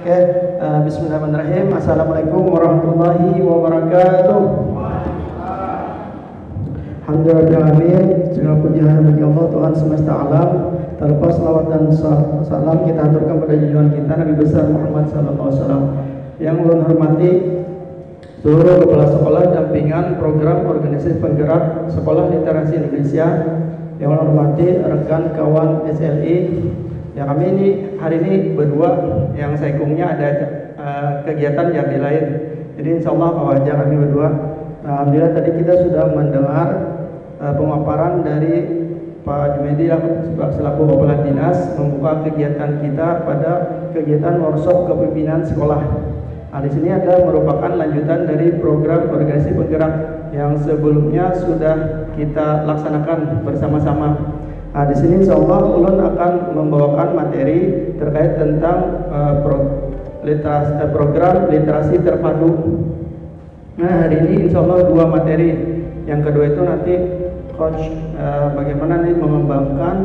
Oke, bismillahirrahmanirrahim. Assalamualaikum warahmatullahi wabarakatuh. Alhamdulillahirrahmanirrahim. Segala puji hanya bagi Allah Tuhan semesta alam. Terlepas salawat dan salam kita aturkan pada junjungan kita Nabi besar Muhammad SAW. Yang ulun hormati seluruh kepala sekolah dampingan program organisasi penggerak Sekolah Literasi Indonesia. Yang ulun hormati rekan kawan SLI. Ya, kami ini hari ini berdua, yang saikungnya ada kegiatan yang lain. Jadi insya Allah wajah kami berdua. Alhamdulillah tadi kita sudah mendengar pemaparan dari Pak Junaidi selaku Kepala Dinas membuka kegiatan kita pada kegiatan workshop kepemimpinan sekolah. Nah, di sini ada merupakan lanjutan dari program organisasi penggerak yang sebelumnya sudah kita laksanakan bersama-sama. Nah, di sini insya Allah ulun akan membawakan materi terkait tentang program literasi terpadu. Nah, hari ini insya Allah dua materi. Yang kedua itu nanti coach bagaimana nih mengembangkan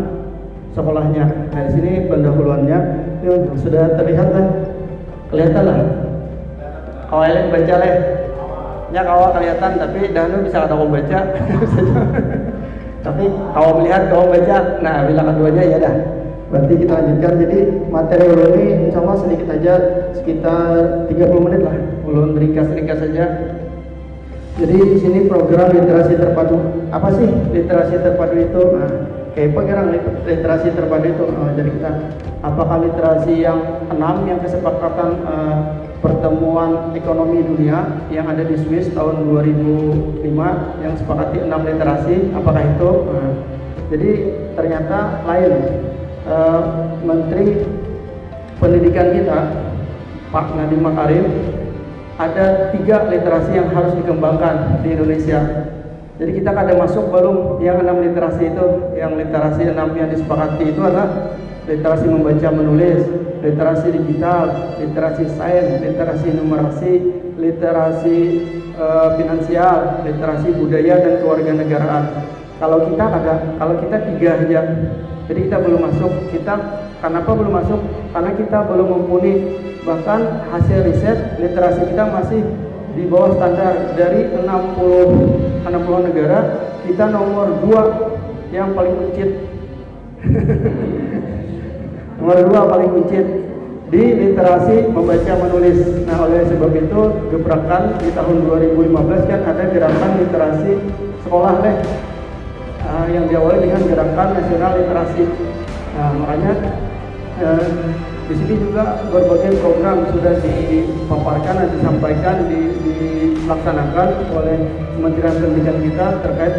sekolahnya. Nah, di sini pendahuluannya sudah terlihat lah, kelihatan lah. Kawalin baca leh, nya kawal kelihatan tapi dahulu bisa kata kau baca. Tapi kalau melihat, kalau baca, nah bila keduanya ya dah. Berarti kita lanjutkan. Jadi materi ulun ini insya Allah sedikit aja, sekitar 30 menit lah. Ulun ringkas-ringkas saja. Jadi di sini program literasi terpadu. Apa sih literasi terpadu itu? Nah, kayak apa kira literasi terpadu itu? Jadi kita, apakah literasi yang 6 yang kesepakatan pertemuan ekonomi dunia yang ada di Swiss tahun 2005 yang sepakati 6 literasi, apakah itu? Nah, jadi ternyata lain. Menteri Pendidikan kita Pak Nadiem Makarim ada 3 literasi yang harus dikembangkan di Indonesia. Jadi kita kada masuk belum yang 6 literasi itu. Yang literasi 6 yang disepakati itu adalah literasi membaca menulis, literasi digital, literasi sains, literasi numerasi, literasi finansial, literasi budaya dan kewarganegaraan. Kalau kita 3 aja. Jadi kita belum masuk. Kenapa belum masuk? Karena kita belum mumpuni. Bahkan hasil riset literasi kita masih di bawah standar. Dari 60 negara, kita nomor 2 yang paling buncit. Nomor 2 paling buncit di literasi membaca menulis. Nah, oleh sebab itu gebrakan di tahun 2015 kan ada gerakan literasi sekolah deh, yang diawali dengan gerakan nasional literasi. Nah, makanya di sini juga berbagai program sudah dipaparkan dan disampaikan, dilaksanakan oleh Kementerian Pendidikan kita terkait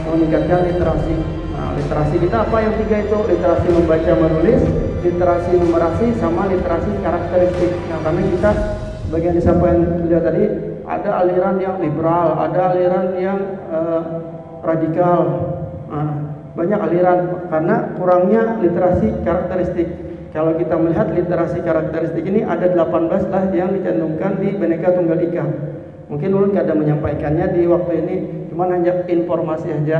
meningkatkan literasi. Nah, literasi kita apa yang 3 itu? Literasi membaca menulis, literasi numerasi, sama literasi karakteristik. Nah, karena kita bagian disampaikan beliau tadi ada aliran yang liberal, ada aliran yang radikal. Nah, banyak aliran karena kurangnya literasi karakteristik. Kalau kita melihat literasi karakteristik ini ada 18 lah yang dicantumkan di Bhinneka Tunggal Ika. Mungkin ulun kada menyampaikannya di waktu ini, cuman hanya informasi aja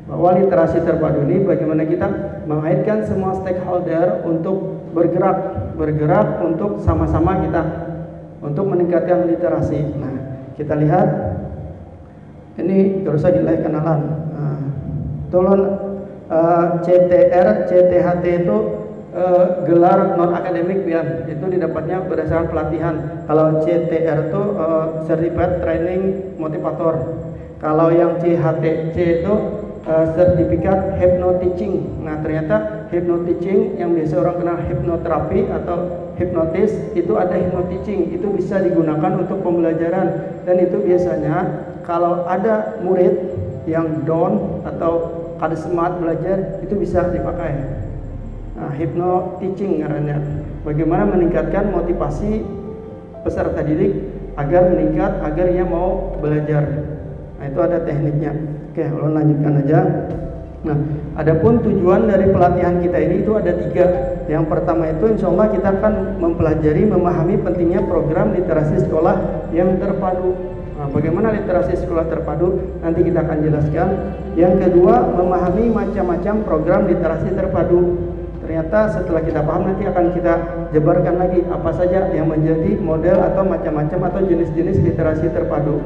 bahwa literasi terpadu ini bagaimana kita mengaitkan semua stakeholder untuk bergerak untuk sama-sama kita untuk meningkatkan literasi. Nah, kita lihat ini terus saja nilai kenalan. Nah, tolong CTHT itu gelar non akademik ya, itu didapatnya berdasarkan pelatihan. Kalau CTR itu Certified Training Motivator. Kalau yang CHTC itu sertifikat hypnoteaching. Nah, ternyata hypnoteaching yang biasa orang kenal hipnoterapi atau hipnotis, itu ada hypnoteaching, itu bisa digunakan untuk pembelajaran. Dan itu biasanya kalau ada murid yang down atau kada semangat belajar, itu bisa dipakai. Nah, hypnoteaching caranya bagaimana meningkatkan motivasi peserta didik agar meningkat, agar ia mau belajar. Nah, itu ada tekniknya. Oke, ulun lanjutkan aja. Nah, adapun tujuan dari pelatihan kita ini itu ada 3. Yang pertama itu insya Allah kita akan mempelajari, memahami pentingnya program literasi sekolah yang terpadu. Nah, bagaimana literasi sekolah terpadu nanti kita akan jelaskan. Yang kedua, memahami macam-macam program literasi terpadu. Ternyata setelah kita paham nanti akan kita jabarkan lagi apa saja yang menjadi model atau macam-macam atau jenis-jenis literasi terpadu.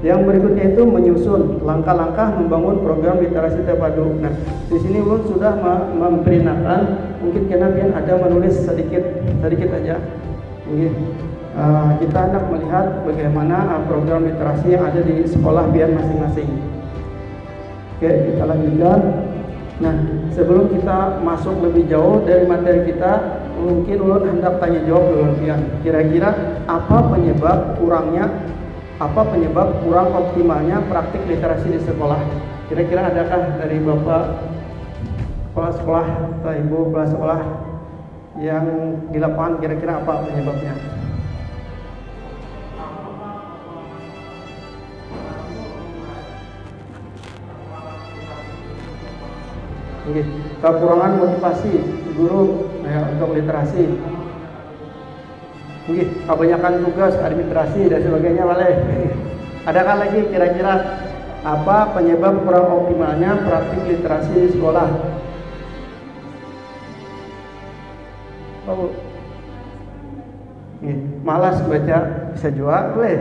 Yang berikutnya itu menyusun langkah-langkah membangun program literasi terpadu. Nah, di sini Ulun sudah memperinakan, mungkin karena pian ada menulis sedikit aja. Mungkin kita hendak melihat bagaimana program literasi yang ada di sekolah pian masing-masing. Oke, kita lanjutkan. Nah, sebelum kita masuk lebih jauh dari materi kita, mungkin Ulun hendak tanya jawab dulu pian. Kira-kira apa penyebab kurang optimalnya praktik literasi di sekolah? Kira-kira adakah dari Bapak kepala sekolah atau Ibu kepala sekolah yang di lapangan, kira-kira apa penyebabnya? Kekurangan motivasi guru untuk literasi. Kebanyakan tugas administrasi dan sebagainya, boleh. Adakah lagi kira-kira apa penyebab kurang optimalnya praktik literasi di sekolah? Malas baca bisa juga, boleh.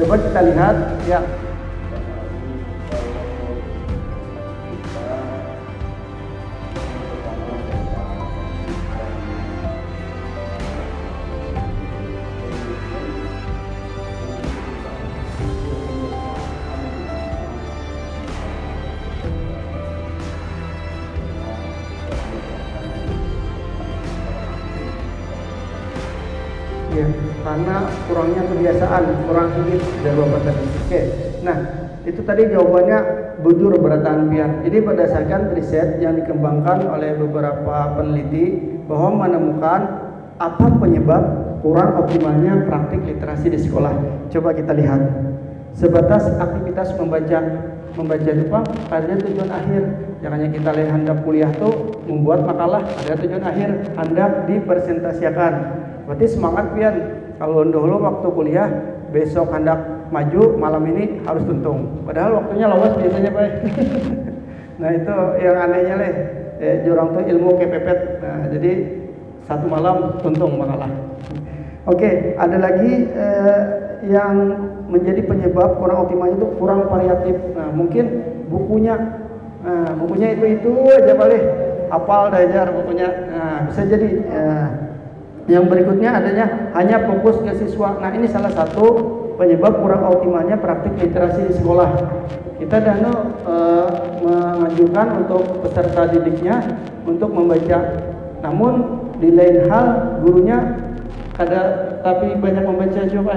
Coba kita lihat ya. Ya, karena kurangnya kebiasaan, kurang hidup dari Bapak tadi. Oke, nah itu tadi jawabannya bujur berataan pian. Jadi berdasarkan riset yang dikembangkan oleh beberapa peneliti bahwa menemukan apa penyebab kurang optimalnya praktik literasi di sekolah. Coba kita lihat. Sebatas aktivitas membaca doang ada tujuan akhir. Jangan kita lihat hendak kuliah tuh membuat makalah, ada tujuan akhir, hendak dipresentasikan. Berarti semangat pian. Kalau dulu waktu kuliah besok hendak maju, malam ini harus tuntung. Padahal waktunya lawas biasanya, Pak. Nah, itu yang anehnya leh. Jurang tuh ilmu kepepet. Nah, jadi satu malam tuntung makalah. Oke, ada lagi yang menjadi penyebab kurang optimalnya itu kurang variatif. Nah, mungkin bukunya itu aja boleh. Hafal dajar bukunya. Nah, bisa jadi yang berikutnya adanya hanya fokus ke siswa. Nah, ini salah satu penyebab kurang optimalnya praktik literasi di sekolah. Kita mengajukan untuk peserta didiknya untuk membaca. Namun di lain hal gurunya tapi banyak membaca juga.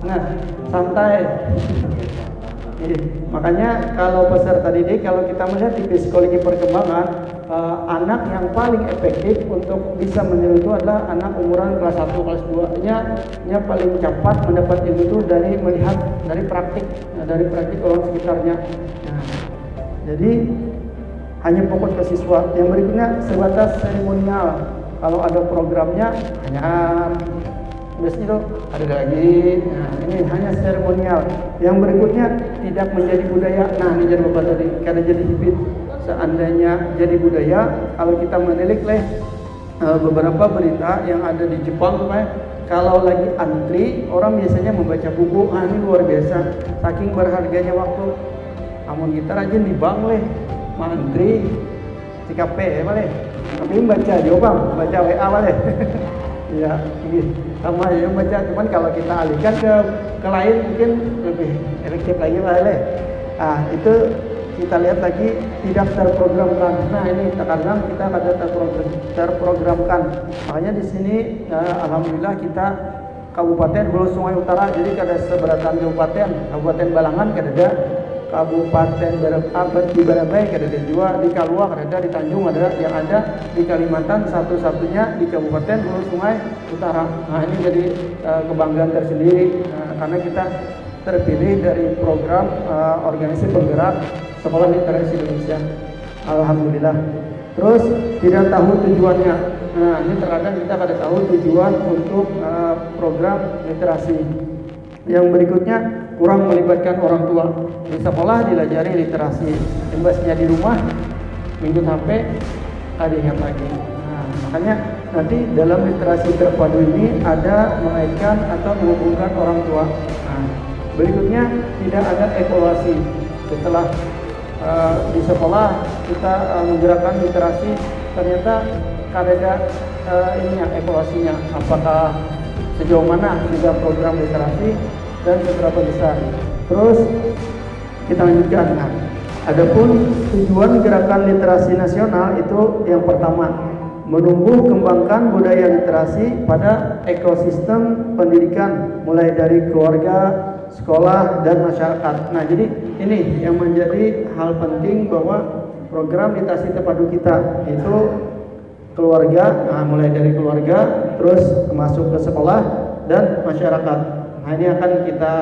Nah, santai. Makanya kalau peserta didik, kalau kita melihat di psikologi perkembangan, anak yang paling efektif untuk bisa meniru itu adalah anak umuran kelas 1, kelas 2 nya paling cepat mendapat ilmu itu dari melihat, dari praktik orang sekitarnya. Nah, jadi hanya fokus ke siswa. Yang berikutnya sebatas seremonial. Kalau ada programnya hanya biasanya itu ada lagi. Nah, ini hanya seremonial. Yang berikutnya tidak menjadi budaya. Nah, ini jadi Bapak tadi karena jadi habit. Seandainya jadi budaya, kalau kita menilik beberapa berita yang ada di Jepang, kalau lagi antri orang biasanya membaca buku. Ah, ini luar biasa. Saking berharganya waktu. Amun kita rajin di bank mantri CKP boleh. Tapi baca juga, baca WA boleh. Ya, sama yang baca. Cuman kalau kita alihkan ke lain mungkin lebih efektif lagi boleh. Ah, itu kita lihat lagi tidak terprogramkan. Nah, ini terkadang kita ada terprogramkan. Makanya di sini alhamdulillah kita Kabupaten Hulu Sungai Utara, jadi ada seberatan Kabupaten Balangan ada, Kabupaten di Barabai ada juga, di Kaluak ada, di Tanjung ada, yang ada di Kalimantan satu-satunya di Kabupaten Hulu Sungai Utara. Nah, ini jadi kebanggaan tersendiri karena kita terpilih dari program organisasi penggerak Sekolah Literasi Indonesia. Alhamdulillah. Terus tidak tahu tujuannya. Nah, ini terkadang kita kada tahu tujuan untuk program literasi. Yang berikutnya kurang melibatkan orang tua. Di sekolah dilajari literasi, imbasnya di rumah minggu HP ada ingat lagi. Nah, makanya nanti dalam literasi terpadu ini ada mengaitkan atau menghubungkan orang tua. Nah, berikutnya tidak ada evaluasi setelah di sekolah kita menggerakkan literasi, ternyata ada ininya evaluasinya, apakah sejauh mana juga program literasi dan seberapa besar. Terus kita lanjutkan. Nah, adapun tujuan gerakan literasi nasional itu yang pertama, menumbuh kembangkan budaya literasi pada ekosistem pendidikan mulai dari keluarga, sekolah, dan masyarakat. Nah, jadi ini yang menjadi hal penting bahwa program literasi terpadu kita itu keluarga, nah mulai dari keluarga, terus masuk ke sekolah dan masyarakat. Nah, ini akan kita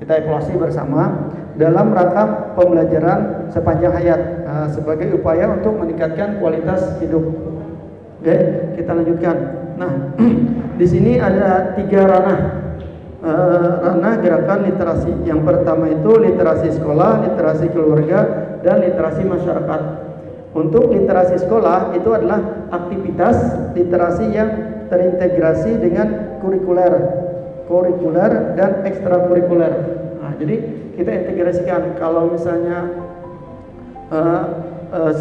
evaluasi bersama dalam rangka pembelajaran sepanjang hayat sebagai upaya untuk meningkatkan kualitas hidup. Oke, kita lanjutkan. Nah, di sini ada 3 ranah gerakan literasi. Yang pertama itu literasi sekolah, literasi keluarga, dan literasi masyarakat. Untuk literasi sekolah itu adalah aktivitas literasi yang terintegrasi dengan kurikuler dan ekstrakurikuler. Nah, jadi kita integrasikan. Kalau misalnya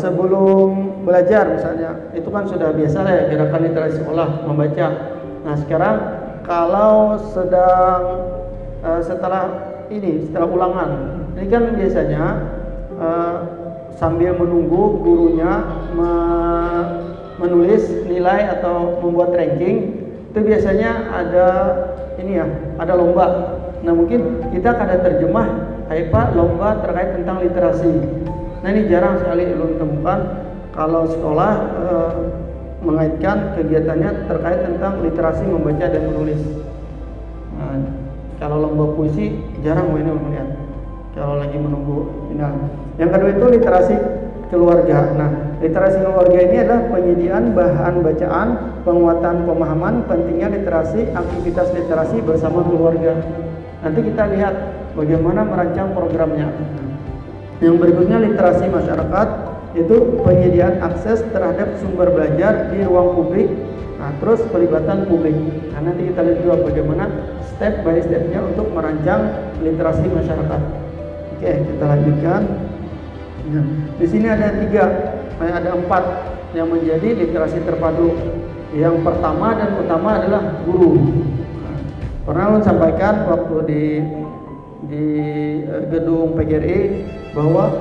sebelum belajar misalnya itu kan sudah biasa ya gerakan literasi sekolah membaca. Nah, sekarang kalau setelah ulangan, ini kan biasanya sambil menunggu gurunya menulis nilai atau membuat ranking, itu biasanya ada lomba. Nah, mungkin kita kada terjemah lomba terkait tentang literasi. Nah, ini jarang sekali belum temukan kalau sekolah mengaitkan kegiatannya terkait tentang literasi membaca dan menulis. Nah, kalau lomba puisi jarang ini melihat. Kalau lagi menunggu final. Yang kedua itu literasi keluarga. Nah, literasi keluarga ini adalah penyediaan bahan bacaan, penguatan pemahaman pentingnya literasi, aktivitas literasi bersama keluarga. Nanti kita lihat bagaimana merancang programnya. Yang berikutnya literasi masyarakat, itu penyediaan akses terhadap sumber belajar di ruang publik. Nah, terus pelibatan publik. Nah, nanti kita lihat juga bagaimana step by stepnya untuk merancang literasi masyarakat. Oke, kita lanjutkan. Nah, di sini ada 4 yang menjadi literasi terpadu. Yang pertama dan utama adalah guru. Nah, pernah lo sampaikan waktu di gedung PGRI bahwa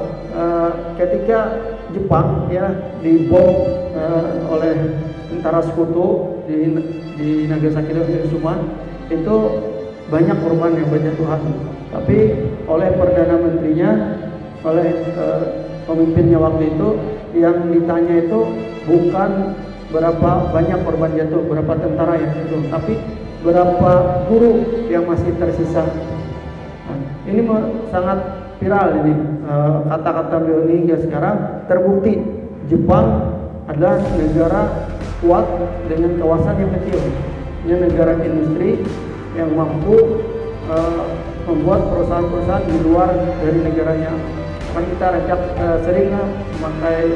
ketika Jepang ya dibom oleh tentara sekutu di Nagasaki dan Hiroshima, itu banyak korban yang berjatuhan. Tapi oleh Perdana Menterinya, oleh pemimpinnya waktu itu, yang ditanya itu bukan berapa banyak korban jatuh, berapa tentara yang jatuh, tapi berapa guru yang masih tersisa. Nah, ini sangat viral ini kata-kata beliau ini hingga sekarang terbukti Jepang adalah negara kuat dengan kawasan yang kecil. Ini negara industri yang mampu membuat perusahaan-perusahaan di luar dari negaranya. Kan kita sering memakai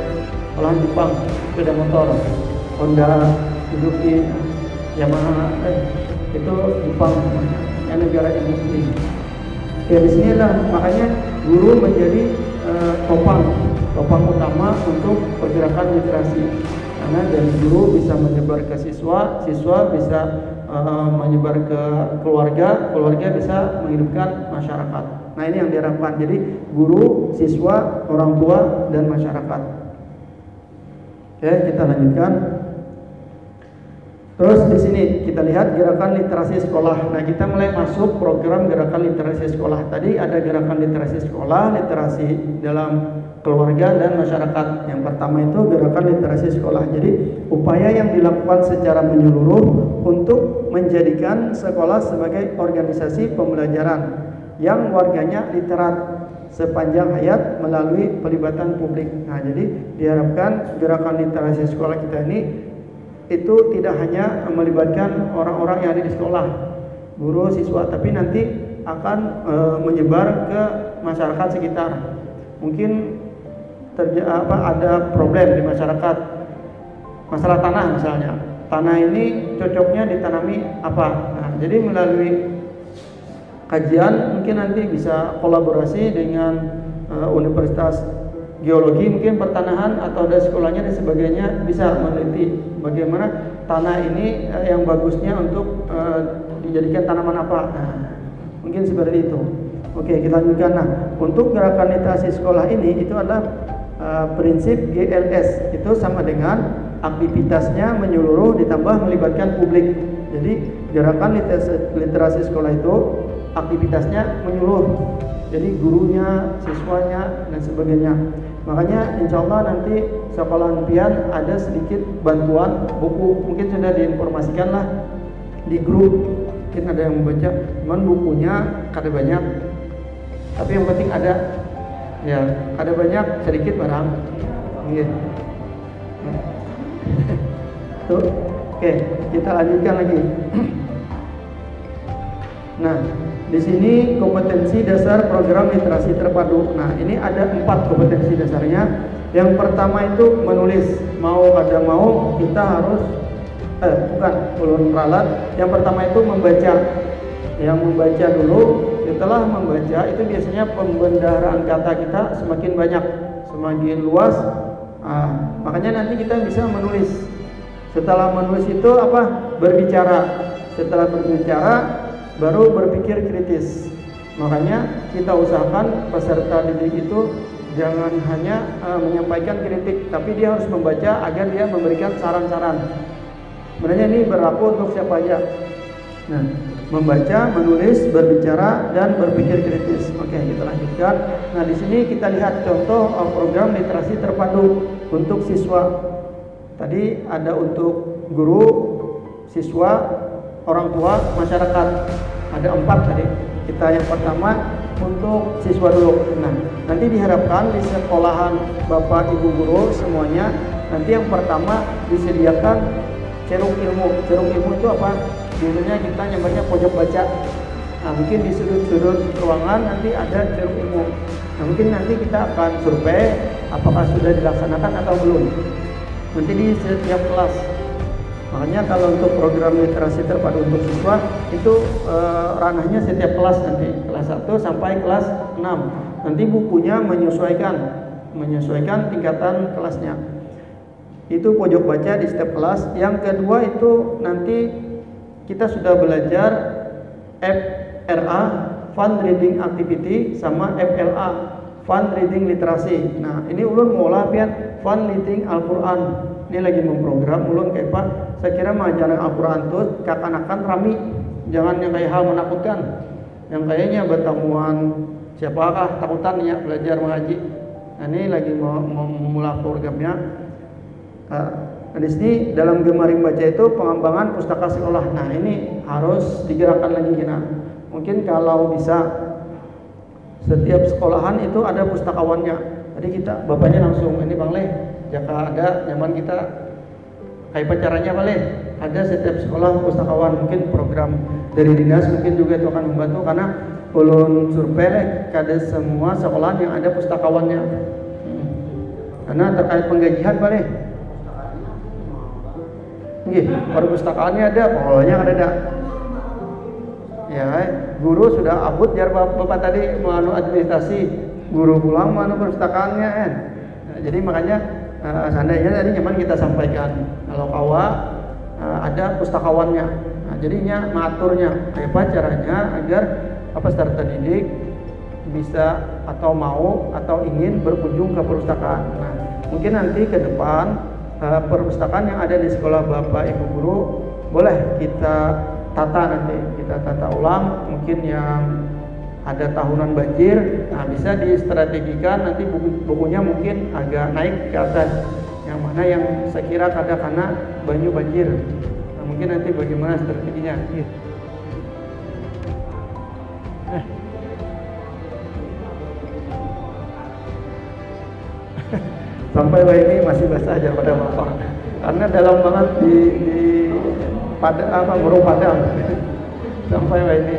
olahan Jepang, sepeda motor, Honda, Suzuki, Yamaha, itu Jepang, yang negara industri. Ya, di sini lah makanya guru menjadi topang utama untuk pergerakan literasi. Karena dari guru bisa menyebar ke siswa bisa menyebar ke keluarga bisa menghidupkan masyarakat. Nah, ini yang diharapkan. Jadi guru, siswa, orang tua, dan masyarakat. Oke, kita lanjutkan. Terus di sini kita lihat gerakan literasi sekolah. Nah, kita mulai masuk program gerakan literasi sekolah. Tadi ada gerakan literasi sekolah, literasi dalam keluarga dan masyarakat. Yang pertama itu gerakan literasi sekolah. Jadi upaya yang dilakukan secara menyeluruh untuk menjadikan sekolah sebagai organisasi pembelajaran yang warganya literat sepanjang hayat melalui pelibatan publik. Nah, jadi diharapkan gerakan literasi sekolah kita ini itu tidak hanya melibatkan orang-orang yang ada di sekolah, guru, siswa, tapi nanti akan menyebar ke masyarakat sekitar. Mungkin ada problem di masyarakat, masalah tanah misalnya, tanah ini cocoknya ditanami apa. Nah, jadi melalui kajian mungkin nanti bisa kolaborasi dengan Universitas Geologi mungkin pertanahan atau ada sekolahnya dan sebagainya, bisa meneliti bagaimana tanah ini yang bagusnya untuk dijadikan tanaman apa. Nah, mungkin seperti itu. Oke, kita lanjutkan. Nah, untuk gerakan literasi sekolah ini itu adalah prinsip GLS, itu sama dengan aktivitasnya menyeluruh ditambah melibatkan publik. Jadi gerakan literasi sekolah itu aktivitasnya menyeluruh, jadi gurunya, siswanya dan sebagainya. Makanya insya Allah nanti sekolah impian ada sedikit bantuan buku, mungkin sudah diinformasikan lah di grup, mungkin ada yang membaca, cuman bukunya kada banyak, tapi yang penting ada, ya ada banyak sedikit barang. Tuh, oke, kita lanjutkan lagi. Nah, di sini kompetensi dasar program literasi terpadu. Nah, ini ada 4 kompetensi dasarnya. Yang pertama itu menulis. Mau kita harus ulun ralat. Yang pertama itu membaca. Yang membaca dulu. Setelah membaca itu biasanya pembendaharaan kata kita semakin banyak, semakin luas. Makanya nanti kita bisa menulis. Setelah menulis itu apa? Berbicara. Setelah berbicara baru berpikir kritis. Makanya kita usahakan peserta didik itu jangan hanya menyampaikan kritik, tapi dia harus membaca agar dia memberikan saran-saran. Sebenarnya ini berlaku untuk siapa aja. Nah, membaca, menulis, berbicara, dan berpikir kritis. Oke, kita lanjutkan. Nah, di sini kita lihat contoh program literasi terpadu untuk siswa. Tadi ada untuk guru, siswa, orang tua, masyarakat. Ada 4 tadi. Kita yang pertama untuk siswa dulu. Nah, nanti diharapkan di sekolahan Bapak Ibu guru semuanya, nanti yang pertama disediakan ceruk ilmu. Ceruk ilmu itu apa? Biasanya kita nyampernya pojok baca. Nah, mungkin di sudut-sudut ruangan nanti ada ceruk ilmu. Nah, mungkin nanti kita akan survei apakah sudah dilaksanakan atau belum. Nanti di setiap kelas. Makanya kalau untuk program literasi terpadu untuk siswa itu ranahnya setiap kelas, nanti kelas 1 sampai kelas 6. Nanti bukunya menyesuaikan tingkatan kelasnya. Itu pojok baca di setiap kelas. Yang kedua itu nanti kita sudah belajar FRA, Fun Reading Activity, sama FLA, Fun Reading Literasi. Nah, ini ulun ngolah pian Fun Reading Al-Quran. Ini lagi memprogram ulun kayak Pak. Saya kira mengajar Al-Quran itu kekanakan rami, jangan yang kayak hal menakutkan, yang kayaknya bertemuan siapakah takutan ya belajar mengaji. Nah, ini lagi memulai programnya. Nah, di sini dalam Gemaring Baca itu pengembangan pustaka sekolah. Nah, ini harus digerakkan lagi kita. Mungkin kalau bisa setiap sekolahan itu ada pustakawannya. Jadi kita bapaknya langsung ini Bang Leh, jika ada nyaman kita kayak caranya Bang Leh, ada setiap sekolah pustakawan. Mungkin program dari dinas mungkin juga itu akan membantu, karena ulun survei ada semua sekolah yang ada pustakawannya. Karena terkait penggajian Bang Leh, perpustakaannya ada, pengelolanya ada. Ya, guru sudah abut jar bapak tadi menganu administrasi, guru pulang menganu perpustakaannya kan. Nah, jadi makanya seandainya tadi nyaman kita sampaikan kalau kawa ada pustakawannya. Nah, jadinya mengaturnya apa caranya agar peserta didik bisa atau mau atau ingin berkunjung ke perpustakaan. Nah, mungkin nanti ke depan perpustakaan yang ada di sekolah Bapak Ibu guru boleh kita tata, nanti kita tata ulang. Mungkin yang ada tahunan banjir, nah bisa distrategikan nanti bukunya mungkin agak naik ke atas, yang mana yang saya kira kada karena banjir. Nah, mungkin nanti bagaimana strateginya. Sampai ini masih basah aja pada bapak, karena dalam banget di pada burung padang sampai ini.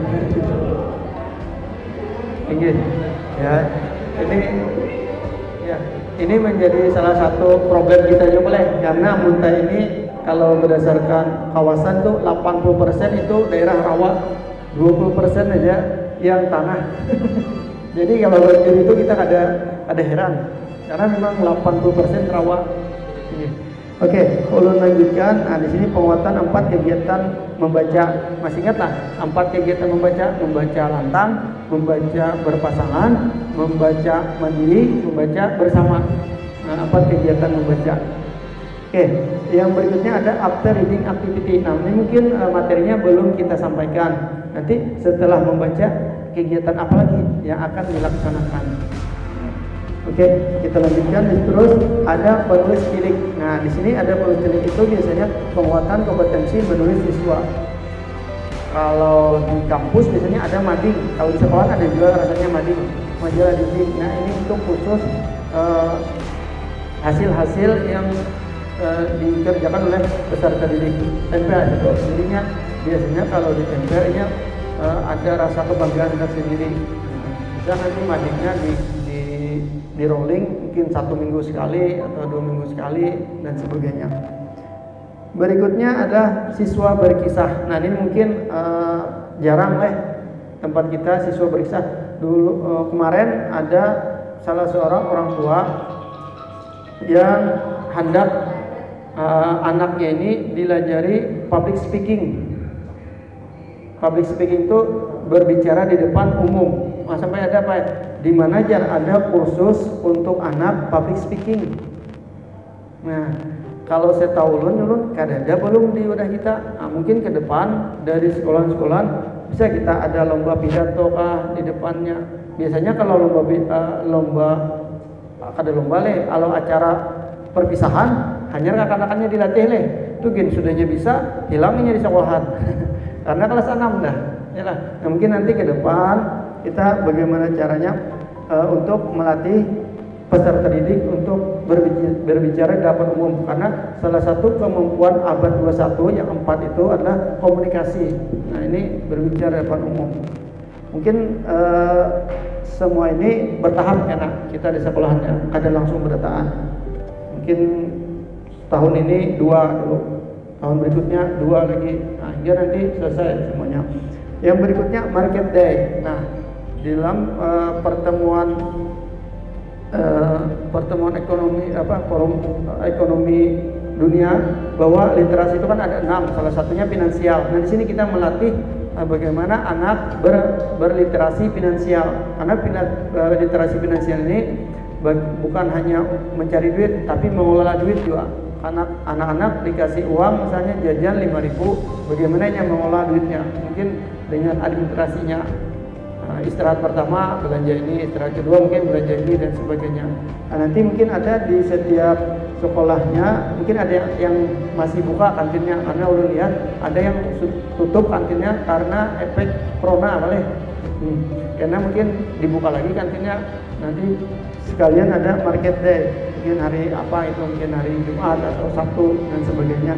Ini ya, ini ya. ini menjadi salah satu problem kita juga boleh, karena Muntai ini kalau berdasarkan kawasan tuh 80% itu daerah rawa, 20% aja yang tanah. Jadi kalau banjir itu kita ada heran, karena memang 80% rawa. Oke, ulun lanjutkan. Nah, di sini penguatan 4 kegiatan membaca. Masih ingat lah, 4 kegiatan membaca: membaca lantang, membaca berpasangan, membaca mandiri, membaca bersama. Nah, 4 kegiatan membaca. Oke, yang berikutnya ada after reading activity. Nah, ini mungkin materinya belum kita sampaikan. Nanti setelah membaca, kegiatan apa lagi yang akan dilaksanakan? Oke, kita lanjutkan. Terus ada penulis cilik. Nah, di sini ada penulis cilik itu biasanya penguatan kompetensi menulis siswa. Kalau di kampus biasanya ada mading. Kalau di sekolah ada juga rasanya mading, majalah dinding. Nah, ini untuk khusus hasil-hasil yang dikerjakan oleh peserta didik MPA itu. Jadinya biasanya kalau di MPA-nya ada rasa kebanggaan tersendiri. Bisa nanti madingnya di rolling mungkin 1 minggu sekali atau 2 minggu sekali dan sebagainya. Berikutnya ada siswa berkisah. Nah, ini mungkin jarang tempat kita siswa berkisah. Dulu kemarin ada salah seorang orang tua yang hendak anaknya ini dilajari public speaking. Public speaking itu berbicara di depan umum. Nah, sampai ada apa? Di mana aja ada kursus untuk anak public speaking. Nah, kalau saya tahu ulun kadada belum di wadah kita. Nah, mungkin ke depan dari sekolah-sekolah bisa kita ada lomba pidato kah di depannya. Biasanya kalau kalau acara perpisahan hanya kanak-kanaknya dilatih itu sudahnya bisa hilangnya di sekolahan. Karena kelas 6 dah. Yalah. Nah, mungkin nanti ke depan kita bagaimana caranya untuk melatih peserta didik untuk berbicara di depan umum, karena salah satu kemampuan abad 21 yang 4 itu adalah komunikasi. Nah, ini berbicara di depan umum. Mungkin semua ini bertahap enak kita di sekolahannya, kada langsung berdataan. Mungkin tahun ini 2 dulu, tahun berikutnya 2 lagi. Nah, hingga nanti selesai semuanya. Yang berikutnya market day. Nah, dalam pertemuan ekonomi forum ekonomi dunia, bahwa literasi itu kan ada 6, salah satunya finansial. Nah, di sini kita melatih bagaimana anak berliterasi finansial. Karena literasi finansial ini bukan hanya mencari duit, tapi mengelola duit juga. Anak-anak dikasih uang misalnya jajan 5.000, bagaimana yang mengelola duitnya? Mungkin dengan administrasinya. Istirahat pertama belanja ini, istirahat kedua mungkin belanja ini dan sebagainya. Nah, nanti mungkin ada di setiap sekolahnya, mungkin ada yang masih buka kantinnya, karena udah lihat ada yang tutup kantinnya karena efek corona karena mungkin dibuka lagi kantinnya. Nanti sekalian ada market day, mungkin hari apa itu, mungkin hari Jumat atau Sabtu dan sebagainya.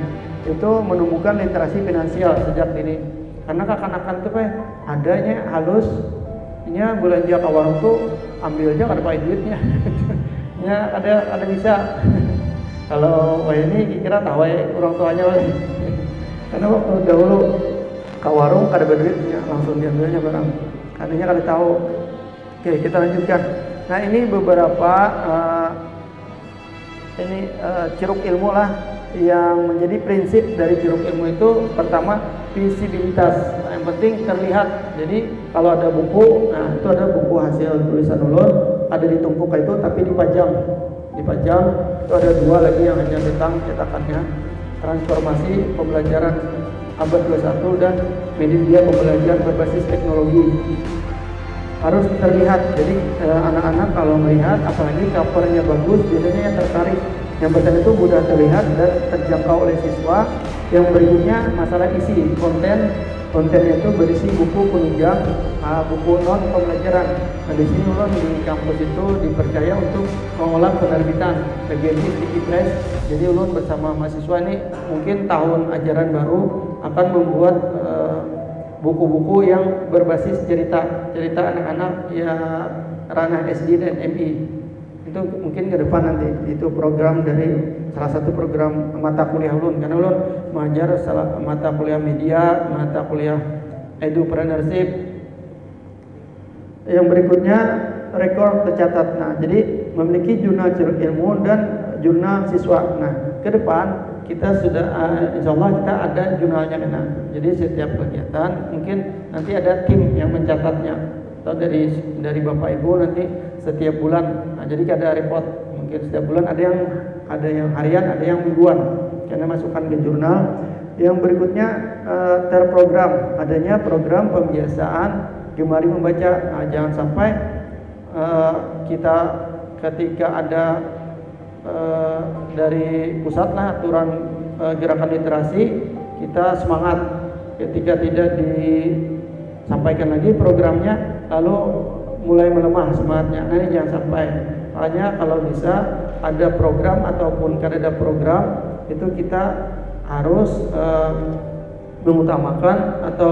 Itu menumbuhkan literasi finansial sejak dini. Karena kanak-kanak tuh adanya halus, belanja ke warung tuh ambil aja kada pakai duitnya. ada bisa. Kalau ini kira tahu orang tuanya karena waktu dahulu ke warung kada berduitnya, langsung diambilnya barang. Katanya kada tahu. Oke, kita lanjutkan. Nah, ini beberapa ceruk ilmu lah yang menjadi prinsip dari ceruk ilmu itu. Pertama, visibilitas. Nah, yang penting terlihat. Jadi kalau ada buku, nah itu ada buku hasil tulisan ulun, ada ditumpuk itu tapi dipajang. Itu ada 2 lagi yang hanya tentang cetakannya, transformasi pembelajaran abad 21 dan media pembelajaran berbasis teknologi. Harus terlihat. Jadi anak-anak kalau melihat, apalagi covernya bagus, biasanya yang tertarik. Yang pertama itu mudah terlihat dan terjangkau oleh siswa. Yang berikutnya masalah isi kontennya itu berisi buku penunjang, buku non pembelajaran. Nah, di sini ulun di kampus itu dipercaya untuk mengolah penerbitan agensi Sticky Press. Jadi ulun bersama mahasiswa ini mungkin tahun ajaran baru akan membuat buku-buku yang berbasis cerita anak-anak ya ranah SD dan MI. Itu itu mungkin ke depan nanti itu program dari salah satu program mata kuliah ulun, karena ulun mengajar mata kuliah media, mata kuliah edupreneurship. Yang berikutnya rekor tercatat. Nah, jadi memiliki jurnal ceruk ilmu dan jurnal siswa. Nah, ke depan kita sudah insya Allah kita ada jurnalnya kena. Jadi setiap kegiatan mungkin nanti ada tim yang mencatatnya, atau dari Bapak Ibu nanti setiap bulan. Nah, jadi ada report mungkin setiap bulan, ada yang harian, ada yang mingguan, karena masukkan ke jurnal. Yang berikutnya terprogram, adanya program pembiasaan gemari membaca. Nah, jangan sampai kita ketika ada dari pusat lah aturan gerakan literasi, kita semangat, ketika tidak disampaikan lagi programnya lalu mulai melemah semangatnya. Nah, ini jangan sampai. Makanya kalau bisa ada program ataupun kada ada program itu kita harus mengutamakan atau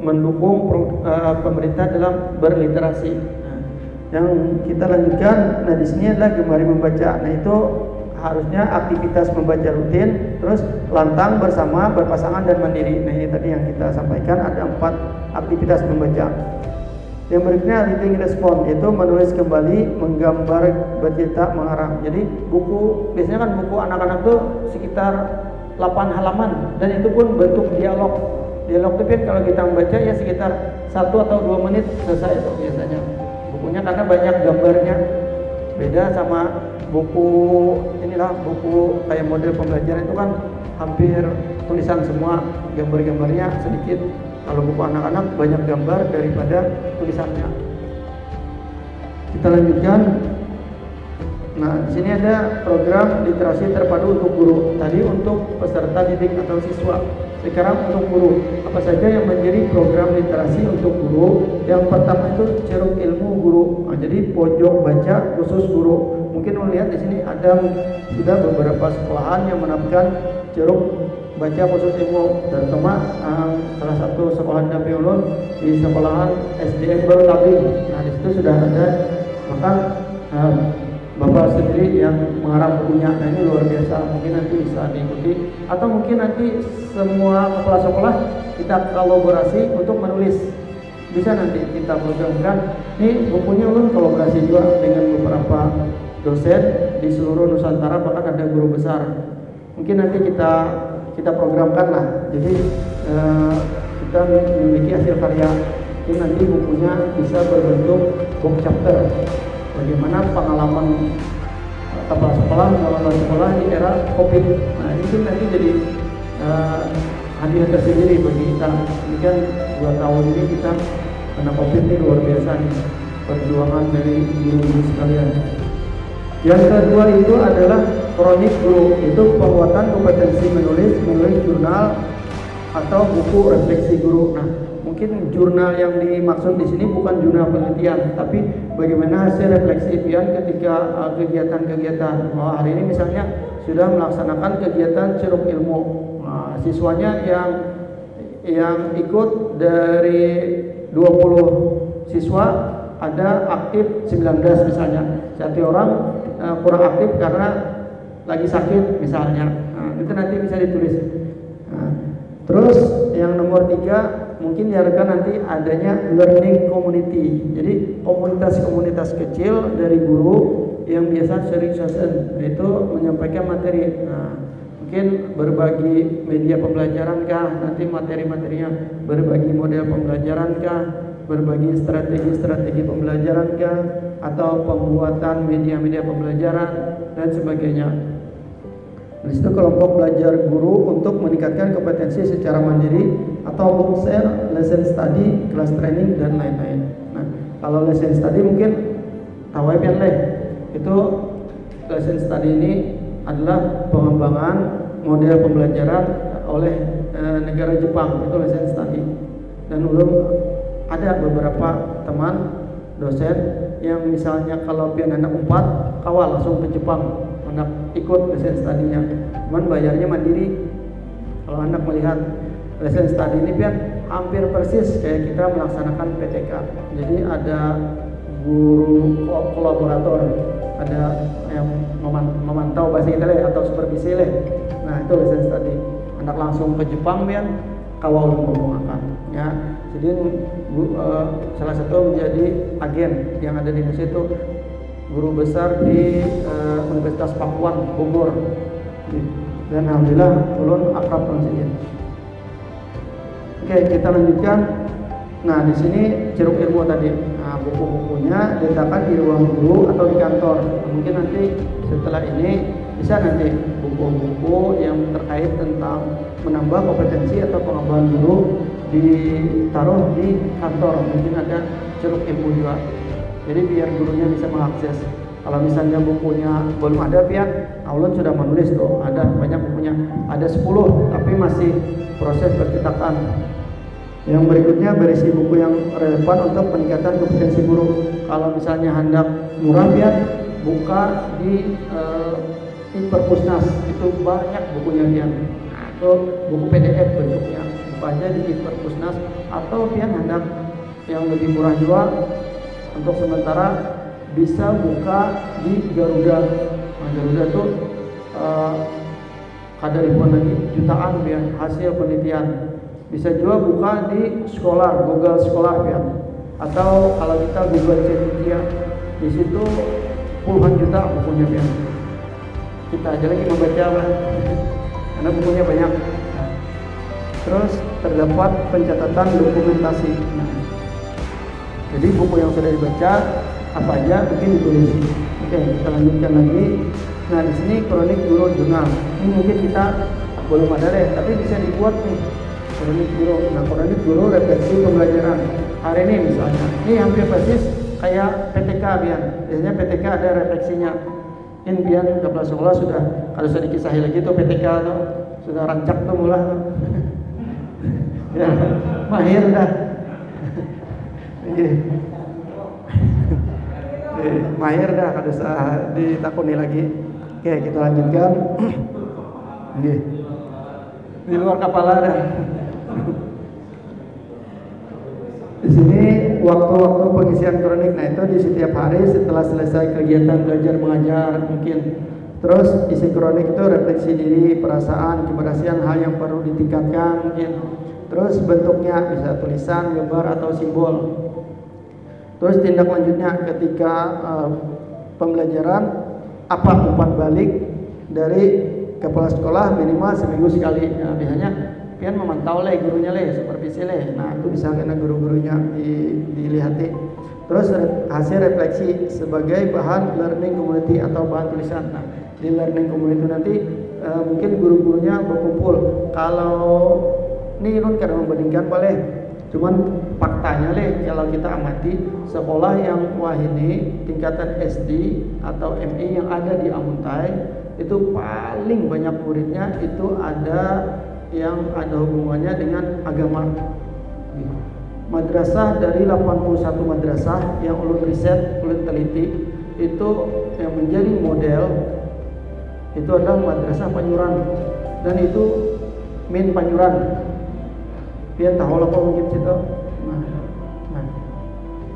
mendukung pemerintah dalam berliterasi. Yang kita lanjutkan, nah di sini adalah gemari membaca. Nah, itu harusnya aktivitas membaca rutin, terus lantang, bersama, berpasangan, dan mandiri. Nah, ini tadi yang kita sampaikan, ada 4 aktivitas membaca. Yang berikutnya reading response, yaitu menulis kembali, menggambar, bercerita, mengarang. Jadi buku, biasanya kan buku anak-anak tuh sekitar 8 halaman, dan itu pun bentuk dialog. Dialog itu kan kalau kita membaca ya sekitar 1 atau 2 menit selesai itu biasanya bukunya, karena banyak gambarnya. Beda sama buku buku kayak model pembelajaran itu kan hampir tulisan semua, gambar-gambarnya sedikit. Kalau buku anak-anak banyak gambar daripada tulisannya. Kita lanjutkan. Nah, di sini ada program literasi terpadu untuk guru. Tadi untuk peserta didik atau siswa. Sekarang untuk guru, apa saja yang menjadi program literasi untuk guru? Yang pertama itu ceruk ilmu guru. Nah, jadi pojok baca khusus guru. Mungkin melihat di sini ada sudah beberapa sekolahan yang menerapkan ceruk baca khusus ilmu, terutama salah satu sekolah Nabi Ulun di sekolahan SDN Baru Tabing. Nah, di situ sudah ada, bahkan Bapak sendiri yang mengarang bukunya. Nah, ini luar biasa, mungkin nanti bisa diikuti, atau mungkin nanti semua kepala sekolah kita kolaborasi untuk menulis. Bisa nanti kita programkan. Ini bukunya ulun kolaborasi juga dengan beberapa dosen di seluruh Nusantara, bahkan ada guru besar. Mungkin nanti kita programkan lah. Jadi kita memiliki hasil karya. Ini nanti bukunya bisa berbentuk book chapter. Bagaimana pengalaman kepala sekolah di era COVID. Nah, ini tuh nanti jadi hadiah tersendiri bagi kita. Ini kan 2 tahun ini kita kena COVID ini luar biasa nih, perjuangan dari guru-guru sekalian. Yang kedua itu adalah kronik guru, itu penguatan kompetensi menulis jurnal atau buku refleksi guru. Nah, mungkin jurnal yang dimaksud di sini bukan jurnal penelitian, tapi bagaimana hasil refleksi pian ketika kegiatan-kegiatan. Hari ini misalnya sudah melaksanakan kegiatan ceruk ilmu. Nah, siswanya yang ikut dari 20 siswa ada aktif 19 misalnya. Satu orang kurang aktif karena lagi sakit misalnya. Nah, itu nanti bisa ditulis. Nah, terus yang nomor 3 mungkin diharapkan nanti adanya learning community. Jadi komunitas-komunitas kecil dari guru yang biasa sharing session, itu menyampaikan materi. Nah, mungkin berbagi media pembelajaran kah, nanti materi-materinya berbagi model pembelajaran kah, berbagi strategi-strategi pembelajaran kah, atau pembuatan media-media pembelajaran dan sebagainya. Di situ kelompok belajar guru untuk meningkatkan kompetensi secara mandiri, atau book share, lesson study, class training, dan lain-lain. Nah, kalau lesson study mungkin tawapian leh. Itu lesson study ini adalah pengembangan model pembelajaran oleh negara Jepang, itu lesson study. Dan ulun ada beberapa teman dosen yang misalnya kalau pian anak 4 kawal langsung ke Jepang, anak ikut lesson study-nya, cuman bayarnya mandiri. Kalau anak melihat lesson study ini pian hampir persis kayak kita melaksanakan PTK. Jadi ada guru kolaborator. ada yang memantau bahasa kita atau supervisi leh. Nah itu lisensi tadi. Anak langsung ke Jepang pian kawal ngomong akan ya. Jadi salah satu menjadi agen yang ada di Indonesia itu guru besar di Universitas Pakuan Bogor. Dan alhamdulillah ulun akrab dengan. Oke, kita lanjutkan. Nah, di sini ceruk ilmu tadi. Nah, buku-bukunya diletakkan di ruang guru atau di kantor. Nah, mungkin nanti setelah ini bisa nanti buku-buku yang terkait tentang menambah kompetensi atau pengembangan guru ditaruh di kantor. Mungkin ada ceruk ilmu juga. Jadi biar gurunya bisa mengakses. Kalau misalnya bukunya belum ada pian, ulun sudah menulis tuh, ada banyak bukunya, ada 10 tapi masih proses percetakan. Yang berikutnya berisi buku yang relevan untuk peningkatan kompetensi guru. Kalau misalnya hendak murah pian, buka di Perpusnas, itu banyak bukunya pian. Atau buku PDF bentuknya, buka aja di Perpusnas. Atau pian hendak yang lebih murah juga, untuk sementara bisa buka di Garuda. Nah, Garuda tuh ada ribuan lagi, jutaan biar hasil penelitian. Bisa juga buka di Scholar, Google Scholar biar. Atau kalau kita Google Chat di situ puluhan juta bukunya biar. Kita aja lagi membaca karena bukunya banyak. Terus terdapat pencatatan dokumentasi. Jadi buku yang sudah dibaca apa aja mungkin ditulis. Oke, kita lanjutkan lagi. Nah, di sini kronik guru jurnal. Ini mungkin kita belum ada deh, tapi bisa dibuat nih. Kronik guru. Nah, kronik guru refleksi pembelajaran. Hari ini misalnya, ini hampir persis kayak PTK biar. Biasanya PTK ada refleksinya. Ini biar kepala sekolah sudah, kalau sudah dikisahi lagi tuh PTK tuh sudah rancak tuh mulai tuh. Ya, mahir dah. Mahir dah kada usah ditakuni lagi. Oke, kita lanjutkan. Di luar kepala dah. Di sini waktu-waktu pengisian kronik. Nah, itu di setiap hari setelah selesai kegiatan belajar mengajar mungkin. Terus isi kronik itu refleksi diri, perasaan, keberhasilan, hal yang perlu ditingkatkan mungkin. Terus bentuknya bisa tulisan, gambar atau simbol. Terus tindak lanjutnya ketika pembelajaran, apa umpan balik dari kepala sekolah minimal seminggu sekali. Nah, biasanya pian memantau leh gurunya leh, supervisi leh. Nah, itu bisa kena guru-gurunya dilihati. Terus hasil refleksi sebagai bahan learning community atau bahan tulisan. Nah, di learning community nanti mungkin guru-gurunya berkumpul. Kalau ini Nun kadang membandingkan boleh. Cuman faktanya kalau kita amati sekolah yang wahini tingkatan SD atau MI yang ada di Amuntai itu paling banyak muridnya itu ada yang ada hubungannya dengan agama. Madrasah dari 81 madrasah yang ulun riset, ulun teliti itu yang menjadi model itu adalah madrasah Panyuran dan itu min Panyuran. Dia tahu apa mungkin situ. Nah,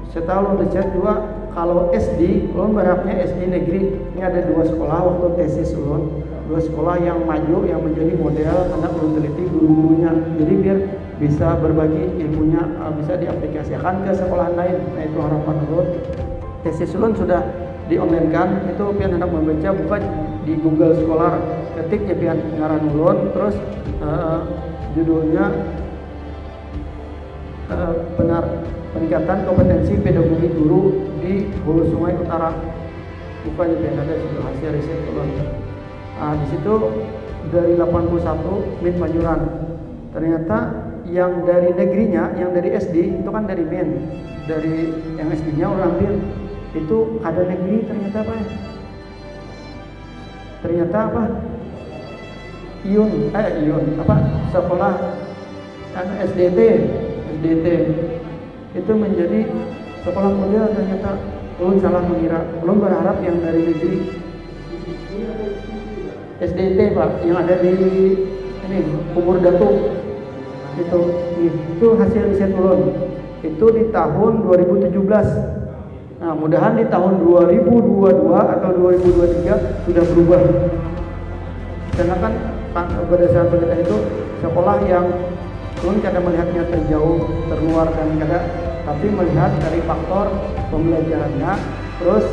saya tahu riset juga kalau SD, ulun berharapnya SD negeri ini ada 2 sekolah waktu tesis ulun, 2 sekolah yang maju yang menjadi model anak ulun teliti guru-gurunya. Jadi biar bisa berbagi ilmunya, bisa diaplikasikan ke sekolah lain. Nah, itu harapan ulun. Tesis ulun sudah di-online-kan, itu pian hendak membaca buka di Google Scholar, ketik ya pian ngaran ulun, terus judulnya peningkatan kompetensi pedagogi guru di Hulu Sungai Utara. Bukannya pian ada situ hasil riset ulun. Nah, di situ dari 81 min Panyuran. Ternyata yang dari negerinya, yang dari SD itu kan dari min, dari yang SD-nya orang ambil itu ada negeri ternyata apa ya? Ternyata apa? Iun apa? Sekolah SDT itu menjadi sekolah model ternyata. Ulun salah mengira. Ulun berharap yang dari negeri SDT Pak, yang ada di ini Kubur Datuk itu hasil riset ulun. Itu di tahun 2017 Nah, mudahan di tahun 2022 atau 2023 sudah berubah. Karena kan berdasarkan penelitian itu sekolah yang belum kadang melihatnya terjauh, terluar dan kadang, tapi melihat dari faktor pembelajarannya, terus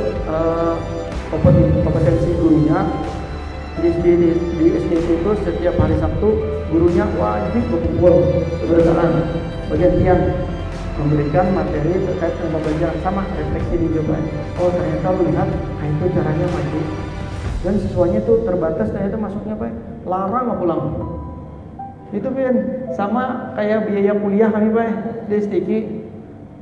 kompetensi gurunya. Di SD itu setiap hari Sabtu gurunya wajib berkumpul kebersamaan bergantian memberikan materi terkait dengan belajar sama refleksi di jawaban. Oh ternyata melihat itu caranya maju dan siswanya itu terbatas, ternyata masuknya Pak larang nggak pulang. Itu kan sama kayak biaya kuliah kami Pak di STQ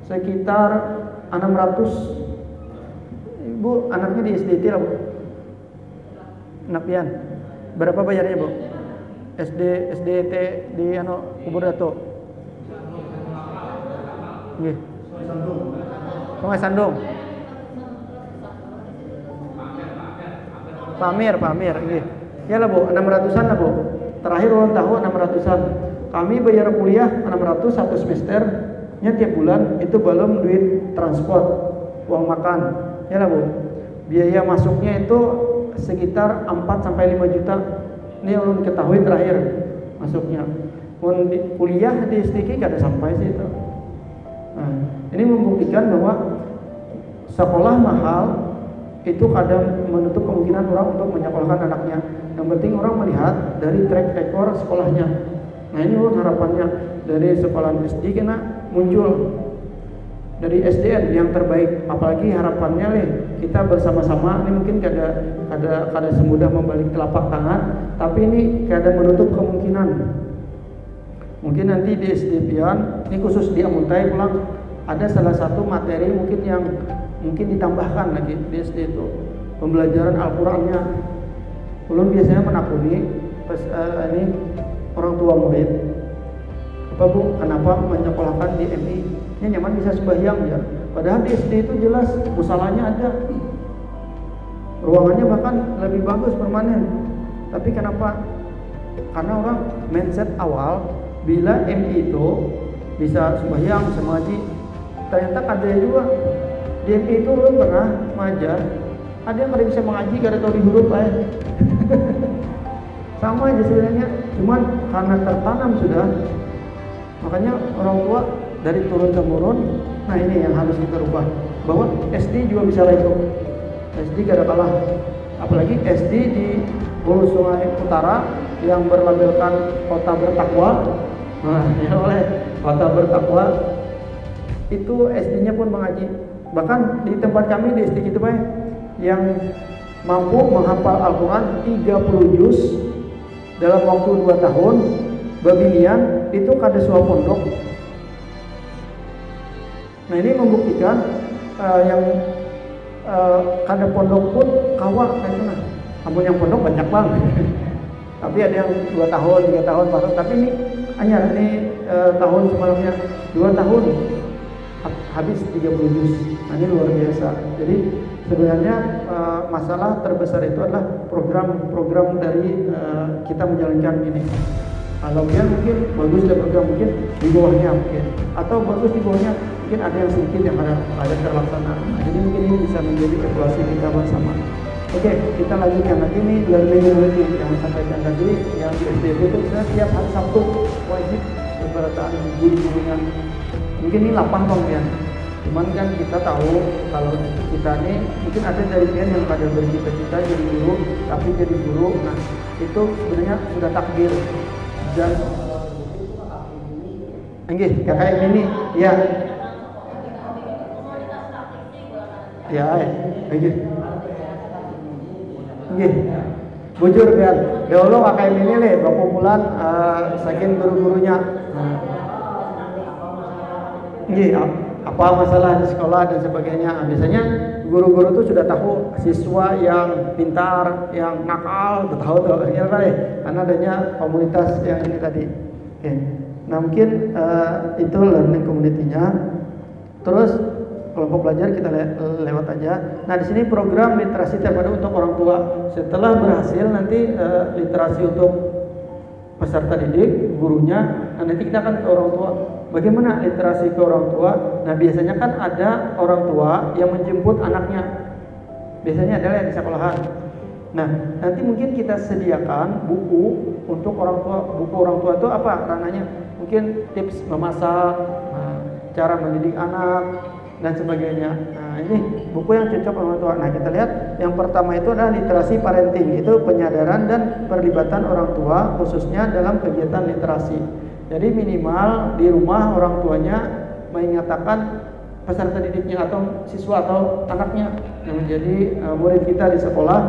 sekitar 600. Ibu anaknya di SDT lah Bu. Napian. Berapa bayarnya Bu? SDT di Kubur Dato. Nggih. Sungai Sandung. Pamir, nggih. Ya lah Bu, 600-an lah Bu. Terakhir ulang tahun 600-an. Kami bayar kuliah 600 satu semesternya tiap bulan, itu belum duit transport, uang makan. Ya lah Bu. Biaya masuknya itu sekitar 4 sampai 5 juta. Ini ulun ketahui terakhir masuknya. Kuliah di STQ kada sampai sih itu. Nah, ini membuktikan bahwa sekolah mahal itu kadang menutup kemungkinan orang untuk menyekolahkan anaknya. Yang penting orang melihat dari track record sekolahnya. Nah, ini harapannya dari sekolah SD kena muncul dari SDN yang terbaik. Apalagi harapannya nih kita bersama-sama ini mungkin kada semudah membalik telapak tangan, tapi ini kada menutup kemungkinan. Mungkin nanti di SD Pian, ini khusus di Amuntai pulang ada salah satu materi mungkin yang mungkin ditambahkan lagi di SD itu pembelajaran Al-Qur'annya. Ulun biasanya menakuni pas ini orang tua murid. Apa Bu, kenapa menyekolahkan di MI? Ini nyaman bisa sembahyang ya. Padahal di SD itu jelas musalahnya ada. Ruangannya bahkan lebih bagus permanen. Tapi kenapa? Karena orang mindset awal bila MI itu bisa sembahyang, bisa ngaji. Ternyata ada juga di MI itu belum pernah mengajar. Ada yang kada bisa mengaji, kada tahu di huruf aja. Sama aja sebenarnya, cuman karena tertanam sudah. Makanya orang tua dari turun temurun, nah ini yang harus kita rubah. Bahwa SD juga bisa itu. SD gak ada kalah. Apalagi SD di Hulu Sungai Utara yang berlabelkan kota bertakwa. Nah, ya oleh kota bertakwa itu SD-nya pun mengaji. Bahkan di tempat kami di SD itu Pak, yang mampu menghafal Al-Quran 30 juz dalam waktu 2 tahun, babinian itu kada suah pondok. Nah ini membuktikan yang kada pondok pun kawah kan. Namun yang pondok banyak banget. Tapi ada yang 2 tahun, 3 tahun masuk. Tapi ini hanya ini tahun sebelumnya 2 tahun habis 30 juz. Nah ini luar biasa. Jadi sebenarnya masalah terbesar itu adalah program dari kita menjalankan ini. Kalau dia mungkin bagus dan program mungkin di bawahnya mungkin, atau bagus di bawahnya mungkin ada yang sedikit yang ada terlaksana. Nah, jadi mungkin ini bisa menjadi evaluasi kita bersama. Oke, kita lanjutkan lagi nih learning yang disampaikan tadi yang di SDB itu misalnya tiap hari Sabtu wajib keberadaan guru-gurunya. Mungkin ini lapang Bang ya. Cuman kan kita tahu kalau kita ini mungkin ada dari pian yang pada bercita-cita jadi guru, tapi jadi guru, nah itu sebenarnya sudah takdir. Dan enggih kakak ini ya enggih bujur pian dahulu kakak ini le berkumpulan saking guru-gurunya enggih apa masalah di sekolah dan sebagainya. Biasanya guru-guru itu sudah tahu siswa yang pintar, yang nakal, udah tahu tuh karena adanya komunitas yang ini tadi. Oke. Nah mungkin itu learning community-nya. Terus kelompok belajar kita lewat aja. Nah di sini program literasi terpadu untuk orang tua. Setelah berhasil nanti literasi untuk peserta didik, gurunya. Nah, nanti kita akan ke orang tua. Bagaimana literasi ke orang tua? Nah, biasanya kan ada orang tua yang menjemput anaknya. Biasanya adalah yang di sekolahan. Nah, nanti mungkin kita sediakan buku untuk orang tua. Buku orang tua itu apa ranahnya? Mungkin tips memasak, cara mendidik anak, dan sebagainya. Nah, ini buku yang cocok orang tua. Nah, kita lihat yang pertama itu adalah literasi parenting. Itu penyadaran dan perlibatan orang tua khususnya dalam kegiatan literasi. Jadi minimal di rumah orang tuanya mengatakan peserta didiknya atau siswa atau anaknya yang menjadi murid kita di sekolah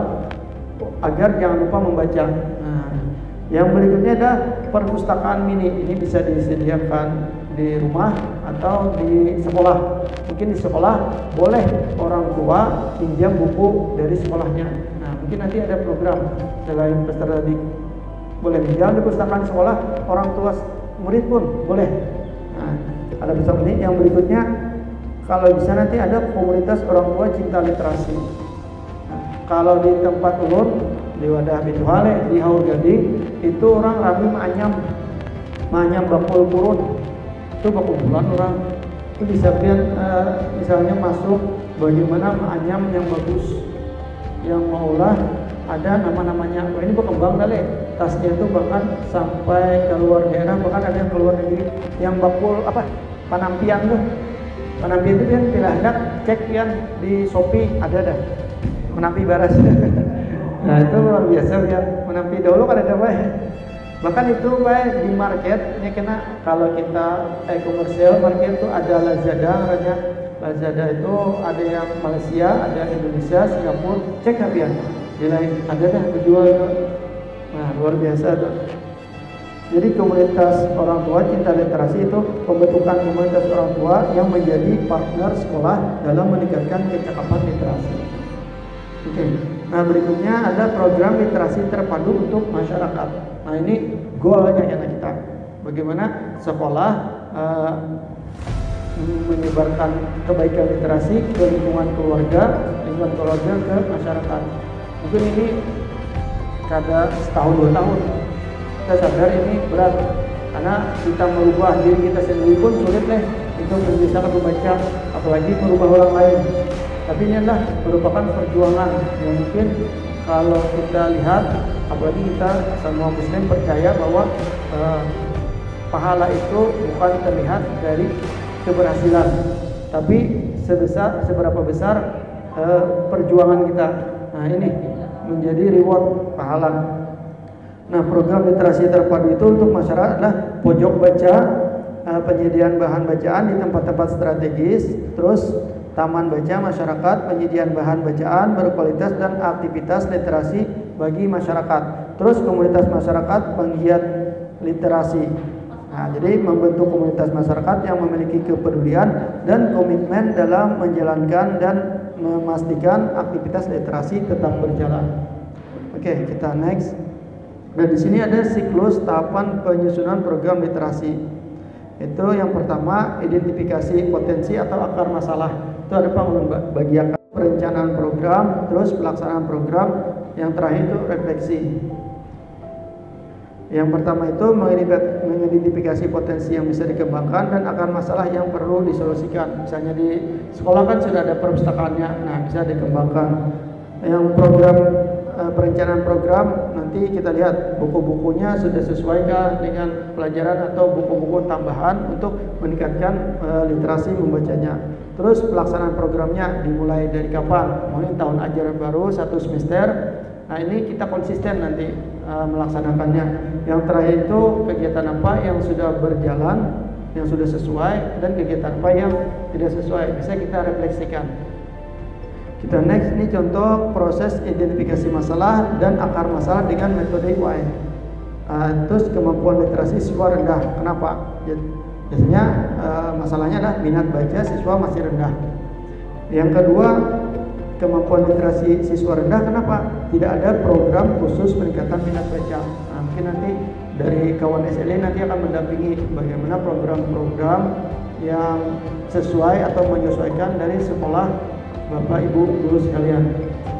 agar jangan lupa membaca. Nah, yang berikutnya ada perpustakaan mini. Ini bisa disediakan di rumah atau di sekolah. Mungkin di sekolah boleh orang tua pinjam buku dari sekolahnya. Nah, mungkin nanti ada program selain peserta didik boleh pinjam di perpustakaan sekolah, orang tua murid pun boleh. Nah, ada besar ini. Yang berikutnya kalau bisa nanti ada komunitas orang tua cinta literasi. Nah, kalau di tempat ulun di Wadah Bintu Hale di Haur Gading itu orang rami manyam bakul purun. Itu bakul bulan orang itu bisa misalnya masuk bagaimana manyam yang bagus, yang maulah ada nama-namanya. Ini berkembang kali tasnya itu bahkan sampai ke luar daerah, bahkan ada yang keluar negeri. Yang bakul apa panampian tuh, panampian itu kan bila hendak cek kan di Shopee ada dah menampi baras. Nah, itu luar biasa ya, menampi dahulu kan ada baik. Bahkan itu baik di marketnya kena kalau kita komersial market itu ada Lazada namanya. Lazada itu ada yang Malaysia, ada Indonesia, Singapura, cek habian. Di lain ada dah dijual. Nah, luar biasa tuh. Jadi komunitas orang tua cinta literasi itu pembentukan komunitas orang tua yang menjadi partner sekolah dalam meningkatkan kecakapan literasi. Oke. Nah, berikutnya ada program literasi terpadu untuk masyarakat. Nah, ini goalnya ya kita. Bagaimana sekolah menyebarkan kebaikan literasi ke lingkungan keluarga ke masyarakat. Mungkin ini kada setahun 2 tahun. Kita sadar ini berat karena kita merubah diri kita sendiri pun sulit untuk membiasakan membaca, apalagi merubah orang lain. Tapi ini adalah merupakan perjuangan yang mungkin kalau kita lihat, apalagi kita semua muslim percaya bahwa pahala itu bukan terlihat dari keberhasilan, tapi seberapa besar perjuangan kita. Nah, ini menjadi reward pahala. Nah, program literasi terpadu itu untuk masyarakat adalah pojok baca, penyediaan bahan bacaan di tempat-tempat strategis, terus taman baca masyarakat, penyediaan bahan bacaan berkualitas dan aktivitas literasi bagi masyarakat. Terus komunitas masyarakat penggiat literasi. Nah, jadi membentuk komunitas masyarakat yang memiliki kepedulian dan komitmen dalam menjalankan dan memastikan aktivitas literasi tetap berjalan. Oke, kita next. Dan di sini ada siklus tahapan penyusunan program literasi. Itu yang pertama identifikasi potensi atau akar masalah. Itu ada bagian perencanaan program, terus pelaksanaan program, yang terakhir itu refleksi. Yang pertama itu mengidentifikasi potensi yang bisa dikembangkan dan akar masalah yang perlu disolusikan. Misalnya di sekolah kan sudah ada perpustakaannya, nah bisa dikembangkan. Yang program perencanaan program nanti kita lihat buku-bukunya sudah sesuaikah dengan pelajaran atau buku-buku tambahan untuk meningkatkan literasi membacanya. Terus pelaksanaan programnya dimulai dari kapan? Mungkin tahun ajaran baru 1 semester. Nah, ini kita konsisten nanti melaksanakannya. Yang terakhir itu kegiatan apa yang sudah berjalan, yang sudah sesuai, dan kegiatan apa yang tidak sesuai. Bisa kita refleksikan. Kita next, ini contoh proses identifikasi masalah dan akar masalah dengan metode UI. Terus kemampuan literasi siswa rendah. Kenapa? Biasanya masalahnya adalah minat baca siswa masih rendah. Yang kedua, kemampuan literasi siswa rendah. Kenapa? Tidak ada program khusus peningkatan minat baca. Nah, mungkin nanti dari kawan SLE nanti akan mendampingi bagaimana program-program yang sesuai atau menyesuaikan dari sekolah Bapak Ibu guru sekalian.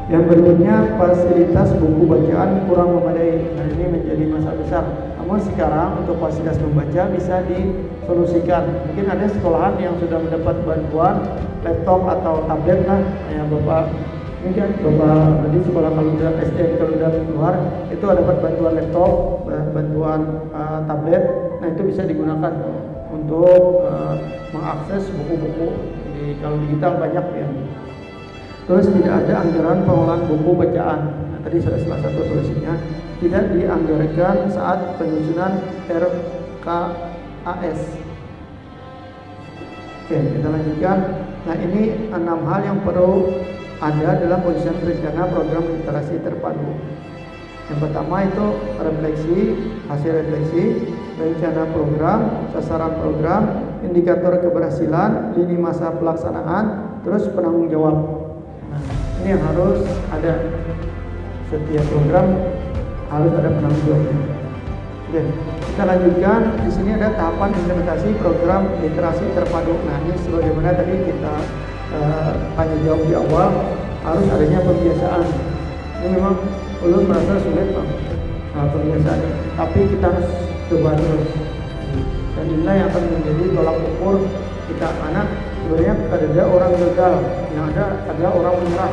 Yang berikutnya fasilitas buku bacaan kurang memadai. Nah, ini menjadi masalah besar. Namun sekarang untuk fasilitas membaca bisa disolusikan. Mungkin ada sekolahan yang sudah mendapat bantuan laptop atau tablet lah, kayak Bapak ini kan Bapak di sekolah Kaluda SD Kaluda luar itu ada dapat bantuan laptop, bantuan tablet. Nah itu bisa digunakan untuk mengakses buku-buku kalau digital banyak ya. Terus tidak ada anggaran pengelolaan buku bacaan. Nah, tadi sudah salah satu solusinya, tidak dianggarkan saat penyusunan RKAS. Oke, kita lanjutkan. Nah ini 6 hal yang perlu ada dalam penyusunan rencana program literasi terpadu. Yang pertama itu refleksi, hasil refleksi, rencana program, sasaran program, indikator keberhasilan, lini masa pelaksanaan, terus penanggung jawab. Nah, ini yang harus ada. Setiap program harus ada penanggung jawabnya. Oke, kita lanjutkan. Di sini ada tahapan implementasi program literasi terpadu. Nah, ini sebagaimana tadi kita tanya jawab di awal, harus adanya pembiasaan. Ini memang ulun merasa sulit Bang, pembiasaan. Tapi kita harus coba terus. Dan inilah yang akan menjadi tolak ukur kita. Karena sebenarnya ada orang gagal, yang ada orang menyerah.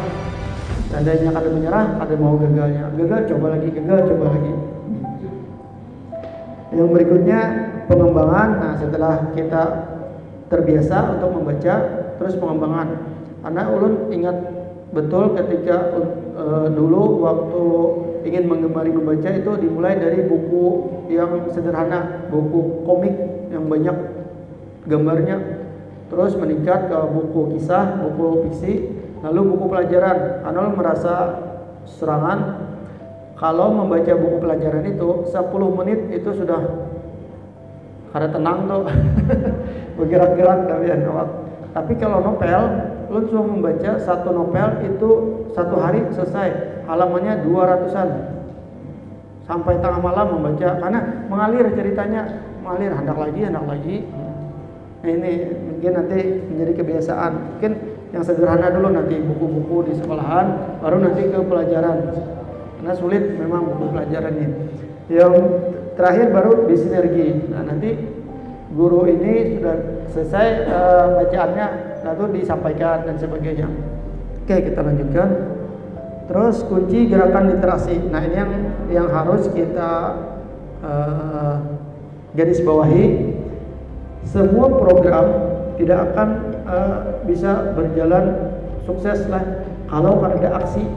Seandainya ada menyerah, ada mau gagalnya. Gagal coba lagi, gagal coba lagi. Yang berikutnya pengembangan. Nah setelah kita terbiasa untuk membaca, terus pengembangan. Karena ulun ingat betul ketika dulu waktu ingin menggemari membaca itu dimulai dari buku yang sederhana, buku komik yang banyak gambarnya, terus meningkat ke buku kisah, buku fiksi, lalu buku pelajaran. Karena ulun merasa serangan kalau membaca buku pelajaran itu 10 menit itu sudah kada tenang tuh bergerak-gerak tapi kalau novel lu cuma membaca satu novel itu satu hari selesai, halamannya 200-an sampai tengah malam membaca karena mengalir ceritanya, mengalir hendak lagi. Nah ini mungkin nanti menjadi kebiasaan. Mungkin yang sederhana dulu, nanti buku-buku di sekolahan, baru nanti ke pelajaran. Karena sulit memang buku pelajarannya. Yang terakhir baru disinergi. Nah nanti guru ini sudah selesai bacaannya, lalu disampaikan dan sebagainya. Oke, kita lanjutkan. Terus kunci gerakan literasi. Nah ini yang harus kita garis bawahi. Semua program tidak akan bisa berjalan sukses lah kalau ada aksi,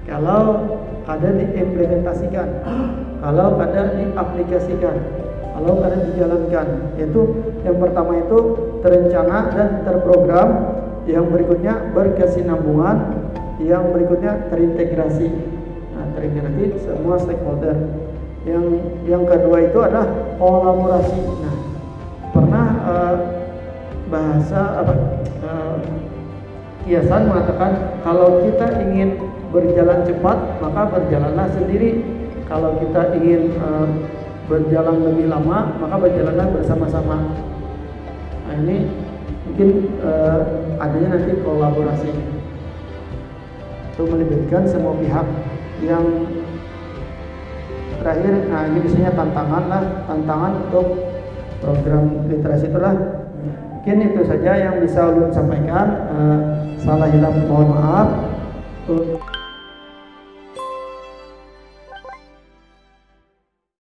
kalau ada diimplementasikan, kalau ada diaplikasikan, kalau ada dijalankan. Yaitu yang pertama itu terencana dan terprogram, yang berikutnya berkesinambungan, yang berikutnya terintegrasi. Nah, terintegrasi semua stakeholder. Yang kedua itu adalah kolaborasi. Nah, pernah kiasan mengatakan kalau kita ingin berjalan cepat maka berjalanlah sendiri. Kalau kita ingin berjalan lebih lama maka berjalanlah bersama-sama. Nah ini mungkin adanya nanti kolaborasi untuk melibatkan semua pihak. Yang terakhir, nah ini biasanya tantangan untuk program literasi itulah. Mungkin itu saja yang bisa ulun sampaikan. Salah hilap mohon maaf.